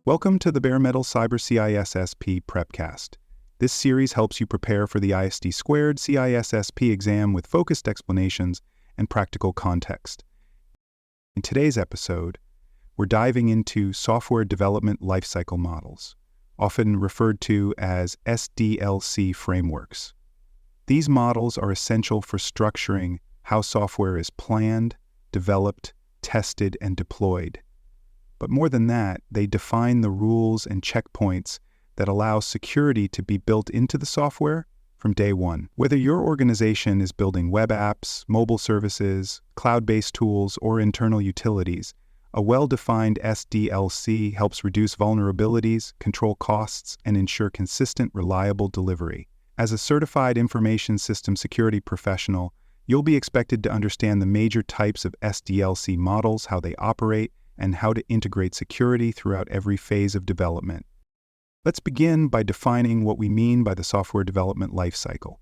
Welcome to the Bare Metal Cyber CISSP Prepcast. This series helps you prepare for the ISD Squared CISSP exam with focused explanations and practical context. In today's episode, we're diving into software development lifecycle models, often referred to as SDLC frameworks. These models are essential for structuring how software is planned, developed, tested, and deployed. But more than that, they define the rules and checkpoints that allow security to be built into the software from day one. Whether your organization is building web apps, mobile services, cloud-based tools, or internal utilities, a well-defined SDLC helps reduce vulnerabilities, control costs, and ensure consistent, reliable delivery. As a certified information system security professional, you'll be expected to understand the major types of SDLC models, how they operate, and how to integrate security throughout every phase of development. Let's begin by defining what we mean by the software development lifecycle.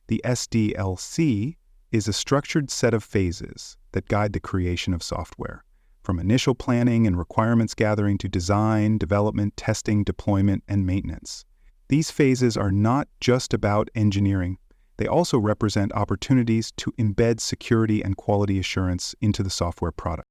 The SDLC is a structured set of phases that guide the creation of software, from initial planning and requirements gathering to design, development, testing, deployment, and maintenance. These phases are not just about engineering. They also represent opportunities to embed security and quality assurance into the software product.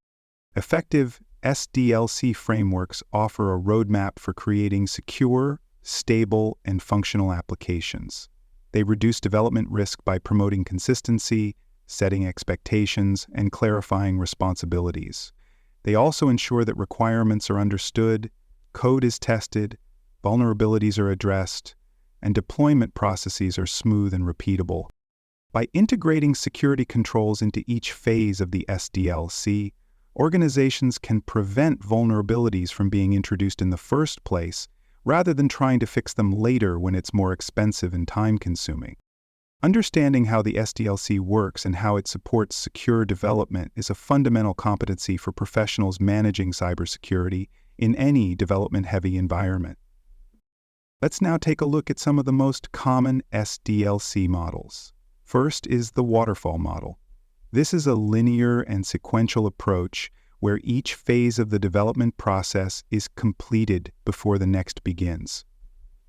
Effective SDLC frameworks offer a roadmap for creating secure, stable, and functional applications. They reduce development risk by promoting consistency, setting expectations, and clarifying responsibilities. They also ensure that requirements are understood, code is tested, vulnerabilities are addressed, and deployment processes are smooth and repeatable. By integrating security controls into each phase of the SDLC, organizations can prevent vulnerabilities from being introduced in the first place, rather than trying to fix them later when it's more expensive and time-consuming. Understanding how the SDLC works and how it supports secure development is a fundamental competency for professionals managing cybersecurity in any development-heavy environment. Let's now take a look at some of the most common SDLC models. First is the waterfall model. This is a linear and sequential approach where each phase of the development process is completed before the next begins.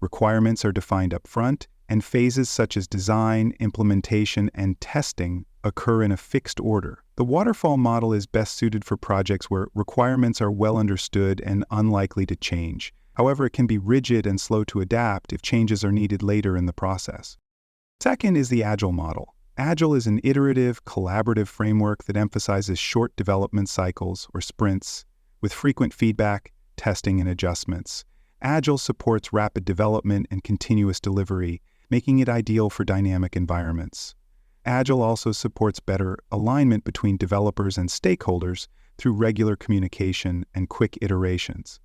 Requirements are defined up front, and phases such as design, implementation, and testing occur in a fixed order. The waterfall model is best suited for projects where requirements are well understood and unlikely to change. However, it can be rigid and slow to adapt if changes are needed later in the process. Second is the agile model. Agile is an iterative, collaborative framework that emphasizes short development cycles, or sprints, with frequent feedback, testing, and adjustments. Agile supports rapid development and continuous delivery, making it ideal for dynamic environments. Agile also supports better alignment between developers and stakeholders through regular communication and quick iterations.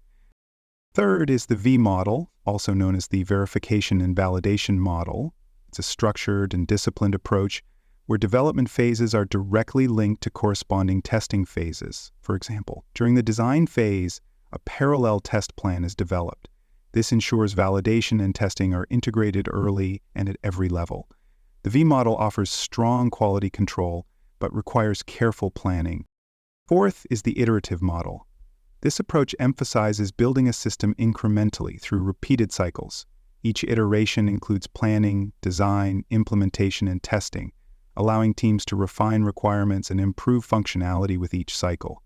Third is the V model, also known as the verification and validation model. It's a structured and disciplined approach where development phases are directly linked to corresponding testing phases. For example, during the design phase, a parallel test plan is developed. This ensures validation and testing are integrated early and at every level. The V model offers strong quality control, but requires careful planning. Fourth is the iterative model. This approach emphasizes building a system incrementally through repeated cycles. Each iteration includes planning, design, implementation, and testing, allowing teams to refine requirements and improve functionality with each cycle.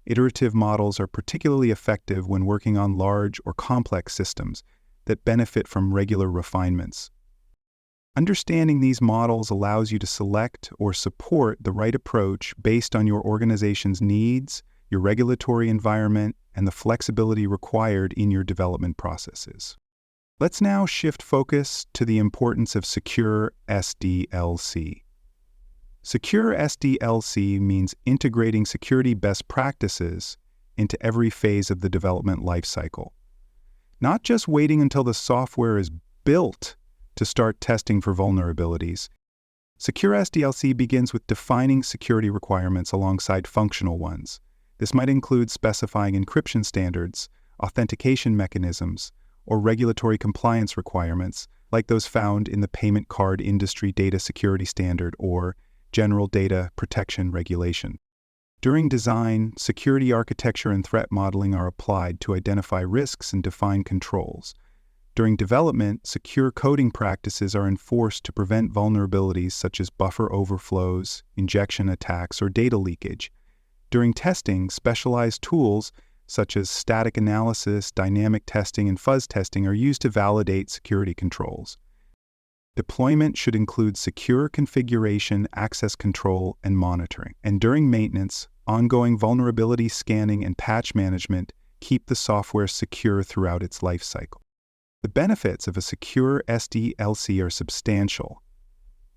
Iterative models are particularly effective when working on large or complex systems that benefit from regular refinements. Understanding these models allows you to select or support the right approach based on your organization's needs, your regulatory environment, and the flexibility required in your development processes. Let's now shift focus to the importance of secure SDLC. Secure SDLC means integrating security best practices into every phase of the development lifecycle. Not just waiting until the software is built to start testing for vulnerabilities. Secure SDLC begins with defining security requirements alongside functional ones. This might include specifying encryption standards, authentication mechanisms, or regulatory compliance requirements like those found in the Payment Card Industry Data Security Standard or General Data Protection Regulation. During design, security architecture and threat modeling are applied to identify risks and define controls. During development, secure coding practices are enforced to prevent vulnerabilities such as buffer overflows, injection attacks, or data leakage. During testing, specialized tools such as static analysis, dynamic testing, and fuzz testing are used to validate security controls. Deployment should include secure configuration, access control, and monitoring. And during maintenance, ongoing vulnerability scanning and patch management keep the software secure throughout its lifecycle. The benefits of a secure SDLC are substantial.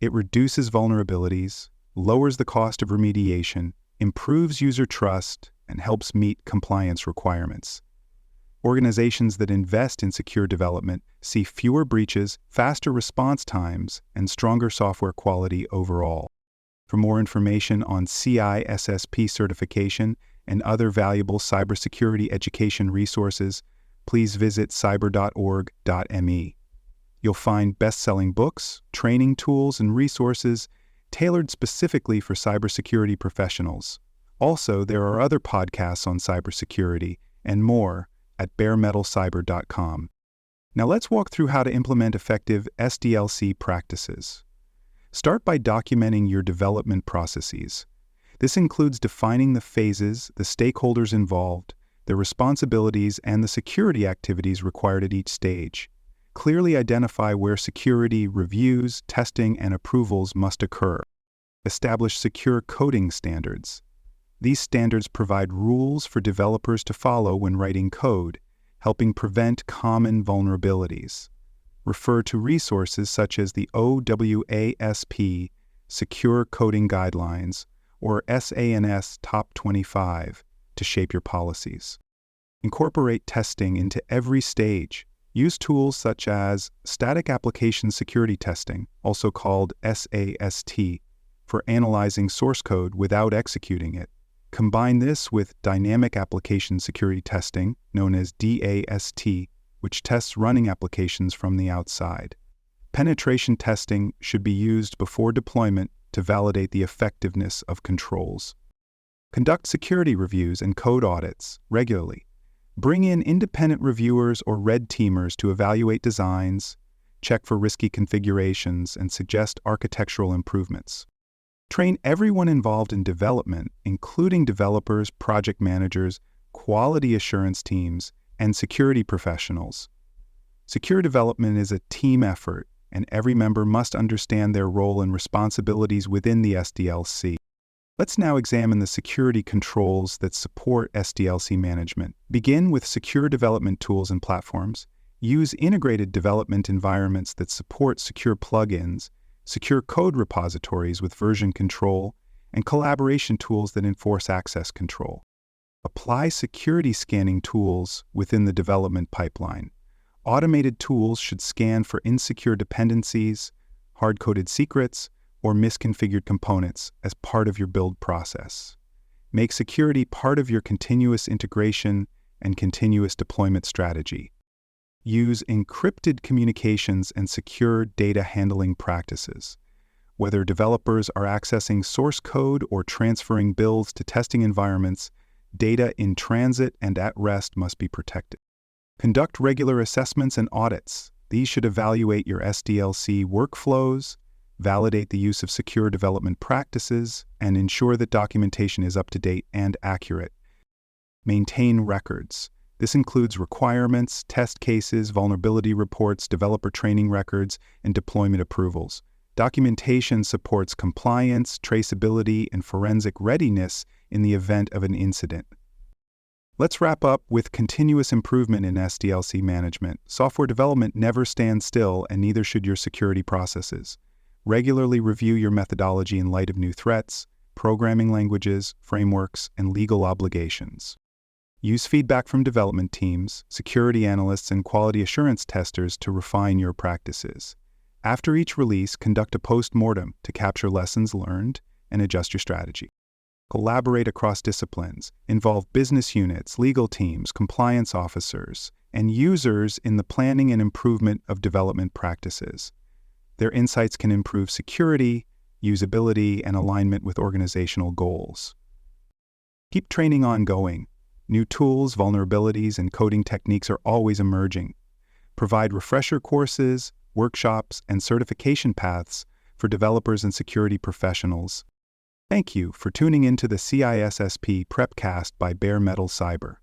It reduces vulnerabilities, lowers the cost of remediation, improves user trust, and helps meet compliance requirements. Organizations that invest in secure development see fewer breaches, faster response times, and stronger software quality overall. For more information on CISSP certification and other valuable cybersecurity education resources, please visit cyber.org.me. You'll find best-selling books, training tools, and resources tailored specifically for cybersecurity professionals. Also, there are other podcasts on cybersecurity and more at baremetalcyber.com. Now let's walk through how to implement effective SDLC practices. Start by documenting your development processes. This includes defining the phases, the stakeholders involved, their responsibilities, and the security activities required at each stage. Clearly identify where security, reviews, testing, and approvals must occur. Establish secure coding standards. These standards provide rules for developers to follow when writing code, helping prevent common vulnerabilities. Refer to resources such as the OWASP Secure Coding Guidelines or SANS Top 25 to shape your policies. Incorporate testing into every stage. Use tools such as Static Application Security Testing, also called SAST, for analyzing source code without executing it. Combine this with Dynamic Application Security Testing, known as DAST, which tests running applications from the outside. Penetration testing should be used before deployment to validate the effectiveness of controls. Conduct security reviews and code audits regularly. Bring in independent reviewers or red teamers to evaluate designs, check for risky configurations, and suggest architectural improvements. Train everyone involved in development, including developers, project managers, quality assurance teams, and security professionals. Secure development is a team effort, and every member must understand their role and responsibilities within the SDLC. Let's now examine the security controls that support SDLC management. Begin with secure development tools and platforms. Use integrated development environments that support secure plugins, secure code repositories with version control, and collaboration tools that enforce access control. Apply security scanning tools within the development pipeline. Automated tools should scan for insecure dependencies, hard-coded secrets, or misconfigured components as part of your build process. Make security part of your continuous integration and continuous deployment strategy. Use encrypted communications and secure data handling practices. Whether developers are accessing source code or transferring builds to testing environments, data in transit and at rest must be protected. Conduct regular assessments and audits. These should evaluate your SDLC workflows, validate the use of secure development practices, and ensure that documentation is up to date and accurate. Maintain records. This includes requirements, test cases, vulnerability reports, developer training records, and deployment approvals. Documentation supports compliance, traceability, and forensic readiness in the event of an incident. Let's wrap up with continuous improvement in SDLC management. Software development never stands still, and neither should your security processes. Regularly review your methodology in light of new threats, programming languages, frameworks, and legal obligations. Use feedback from development teams, security analysts, and quality assurance testers to refine your practices. After each release, conduct a post-mortem to capture lessons learned and adjust your strategy. Collaborate across disciplines. Involve business units, legal teams, compliance officers, and users in the planning and improvement of development practices. Their insights can improve security, usability, and alignment with organizational goals. Keep training ongoing. New tools, vulnerabilities, and coding techniques are always emerging. Provide refresher courses, workshops, and certification paths for developers and security professionals. Thank you for tuning into the CISSP Prepcast by Bare Metal Cyber.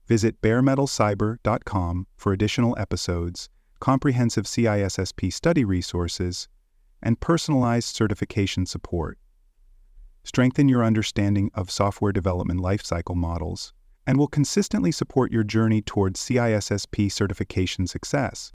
Visit baremetalcyber.com for additional episodes, comprehensive CISSP study resources, and personalized certification support. Strengthen your understanding of software development lifecycle models and will consistently support your journey towards CISSP certification success.